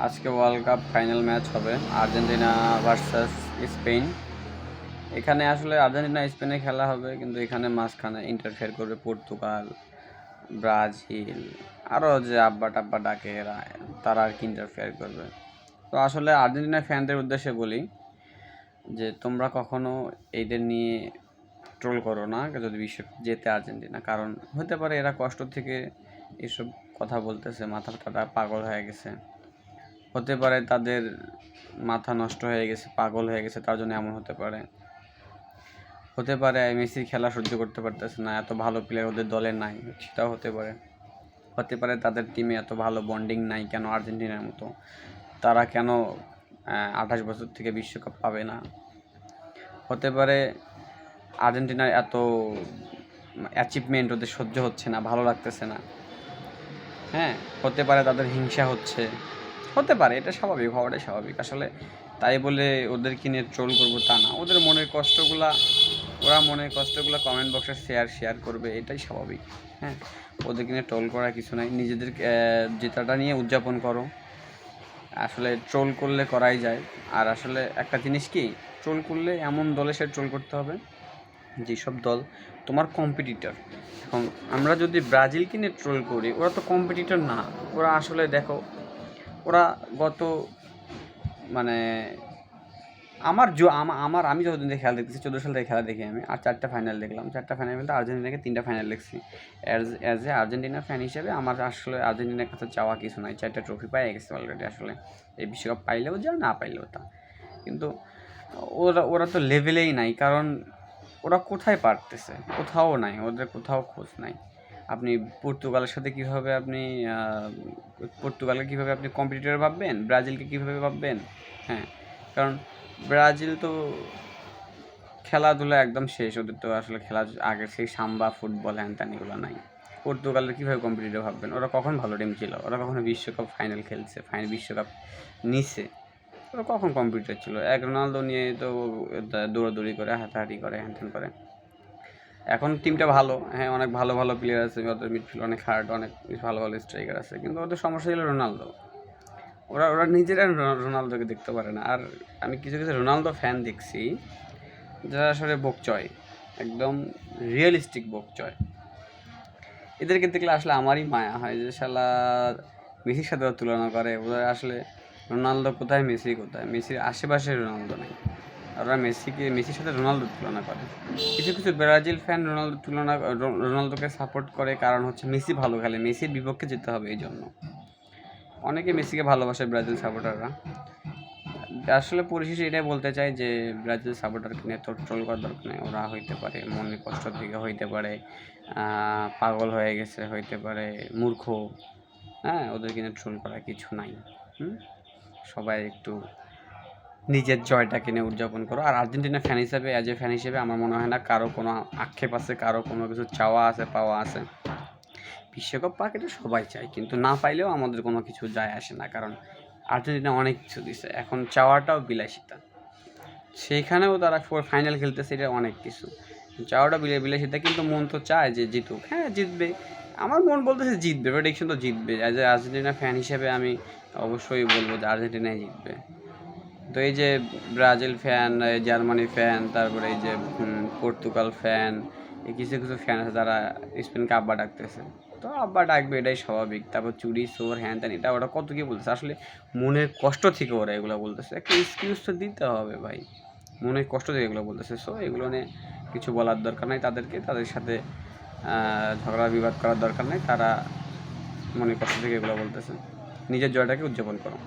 আজকে world cup final match হবে Argentina versus Spain. এখানে আসলে আর্জেন্টিনা স্পেনে খেলা হবে, কিন্তু এখানে মাঝখানে ইন্টারফেয়ার করবে পর্তুগাল, ব্রাজিল, আরও যে আব্বা টাব্বা ডাকে এরা, তারা আর কি ইন্টারফেয়ার করবে। তো আসলে আর্জেন্টিনা ফ্যানদের উদ্দেশ্যে বলি যে তোমরা কখনো এইদের নিয়ে ট্রোল করো না যদি বিশ্বকাপ জেতে আর্জেন্টিনা, কারণ হতে পারে এরা কষ্ট থেকে এসব কথা বলতেছে, মাথাটা পাগল হয়ে গেছে, হতে পারে তাদের মাথা নষ্ট হয়ে গেছে, পাগল হয়ে গেছে, তার জন্য এমন হতে পারে। হতে পারে মেসির খেলা সহ্য করতে পারতেছে না, এত ভালো প্লেয়ার ওদের দলে নাই, সেটাও হতে পারে। হতে পারে তাদের টিমে এত ভালো বন্ডিং নাই, কেন আর্জেন্টিনার মতো তারা কেন 28 বছর থেকে বিশ্বকাপ পাবে না। হতে পারে আর্জেন্টিনার এত অ্যাচিভমেন্ট ওদের সহ্য হচ্ছে না, ভালো লাগতেছে না। হ্যাঁ, হতে পারে তাদের হিংসা হচ্ছে, হতে পারে, এটা স্বাভাবিক, হওয়াটাই স্বাভাবিক। আসলে তাই বলে ওদেরকে নিয়ে ট্রোল করবো তা না, ওদের মনের কষ্টগুলা, ওরা মনের কষ্টগুলো কমেন্ট বক্সে শেয়ার করবে, এটাই স্বাভাবিক। হ্যাঁ, ওদেরকে নিয়ে ট্রোল করার কিছু নাই, নিজেদের জেতাটা নিয়ে উদযাপন করো। আসলে ট্রোল করলে করাই যায়। আর আসলে একটা জিনিস কি, ট্রোল করলে এমন দলে সে ট্রোল করতে হবে যেসব দল তোমার কম্পিটিটর। এখন আমরা যদি ব্রাজিলকে নিয়ে ট্রোল করি, ওরা তো কম্পিটিটর না, ওরা আসলে দেখো, ওরা গত মানে আমি যতদিন থেকে খেলা দেখতেছি, 14 সাল থেকে খেলা দেখি আমি, আর 4টা ফাইনাল দেখলাম। 4টা ফাইনাল বলতে আর্জেন্টিনাকে 3টা ফাইনাল দেখছি। অ্যাজ এ আর্জেন্টিনা ফ্যান হিসেবে আমার আসলে আর্জেন্টিনার কাছে চাওয়া কিছু নাই, 4টা ট্রফি পেয়ে গেছে অলরেডি। আসলে এই বিশ্বকাপ পাইলেও যা, না পাইলেও তা, কিন্তু ওরা তো লেভেলেই নাই। কারণ ওরা কোথায় পারতেছে, কোথাও নাই, ওদের কোথাও খোঁজ নাই। আপনি পর্তুগালের সাথে কীভাবে পর্তুগালকে কীভাবে আপনি কম্পিটিটর ভাববেন, ব্রাজিলকে কীভাবে ভাববেন? হ্যাঁ, কারণ ব্রাজিল তো খেলাধুলা একদম শেষ, ওদের তো আসলে খেলা আগের সেই সাম্বা, ফুটবল, হ্যান ত্যান এগুলো নাই। পর্তুগালের কীভাবে কম্পিটিটর ভাববেন? ওরা কখন ভালো টিম ছিল? ওরা কখনো বিশ্বকাপ ফাইনাল খেলছে, বিশ্বকাপ নিছে? ওরা কখন কম্পিটিটর ছিল? এক রোনালদো নিয়ে তো দৌড়াদৌড়ি করে, হাঁটাহাঁটি করে, হ্যান ত্যান করে। এখন টিমটা ভালো, হ্যাঁ, অনেক ভালো ভালো প্লেয়ার আছে, ওদের মিডফিল্ড অনেক হার্ড, অনেক ভালো ভালো স্ট্রাইকার আছে, কিন্তু ওদের সমস্যা ছিল রোনালদো। ওরা নিজেরা রোনালদোকে দেখতে পারে না। আর আমি কিছু কিছু রোনালদো ফ্যান দেখছি যারা আসলে বকচয়, একদম রিয়েলিস্টিক বকচয়। এদেরকে দেখলে আসলে আমারই মায়া হয় যে শালা মেসির সাথে তুলনা করে। ওরা আসলে রোনালদো কোথায়, মেসি কোথায়? মেসির আশেপাশে রোনালদো নেই, আর ওরা মেসির সাথে রোনালদোর তুলনা করে। কিছু কিছু ব্রাজিল ফ্যান রোনালদোকে সাপোর্ট করে, কারণ হচ্ছে মেসি ভালো খেলে, মেসির বিপক্ষে যেতে হবে এই জন্য। অনেকে মেসিকে ভালোবাসে ব্রাজিল সাপোর্টাররা। আসলে পরিশেষে এটাই বলতে চাই যে ব্রাজিল সাপোর্টারকে নিয়ে তো ট্রোল করার দরকার নেই। ওরা হইতে পারে মনে কষ্ট থেকে, হইতে পারে পাগল হয়ে গেছে, হইতে পারে মূর্খ। হ্যাঁ, ওদেরকে নিয়ে ট্রোল করার কিছু নাই। সবাই একটু নিজের জয়টাকে নিয়ে উদযাপন করো। আর আর্জেন্টিনা ফ্যান হিসেবে, অ্যাজ এ ফ্যান হিসেবে আমার মনে হয় না কারো কোনো আক্ষেপ আছে, কারো কোনো কিছু চাওয়া আছে, পাওয়া আছে। বিশ্বকাপ পাক এটা সবাই চায়, কিন্তু না পাইলেও আমাদের কোনো কিছু যায় আসে না, কারণ আর্জেন্টিনা অনেক কিছু দিছে। এখন চাওয়াটাও বিলাসিতা, সেইখানেও তারা ফাইনাল খেলতেছে, এটা অনেক কিছু। চাওয়াটা বিলাসিতা, কিন্তু মন তো চায় যে জিতুক। হ্যাঁ, জিতবে, আমার মন বলতেছে জিতবে, প্রেডিকশন তো জিতবে। অ্যাজ এ আর্জেন্টিনা ফ্যান হিসেবে আমি অবশ্যই বলবো যে আর্জেন্টিনাই জিতবে। তো এই যে ব্রাজিল ফ্যান, জার্মানি ফ্যান, তারপরে এই যে পর্তুগাল ফ্যান, এই কিছু কিছু ফ্যান আছে যারা স্পেনকে আব্বা ডাকতেছে, তো আব্বা ডাকবে, এটাই স্বাভাবিক। তারপর চুরি চোর হ্যান ত্যান, এটা ওরা কত কী বলতেছে, আসলে মনের কষ্ট থেকে ওরা এগুলো বলতেছে। একটা এক্সকিউজ তো দিতে হবে ভাই, মনের কষ্ট থেকে এগুলো বলতেছে। সো এগুলো নিয়ে কিছু বলার দরকার নাই তাদেরকে, তাদের সাথে ঝগড়া বিবাদ করার দরকার নেই। তারা মনের কষ্ট থেকে এগুলো বলতেছে। নিজের জয়টাকে উদযাপন করো।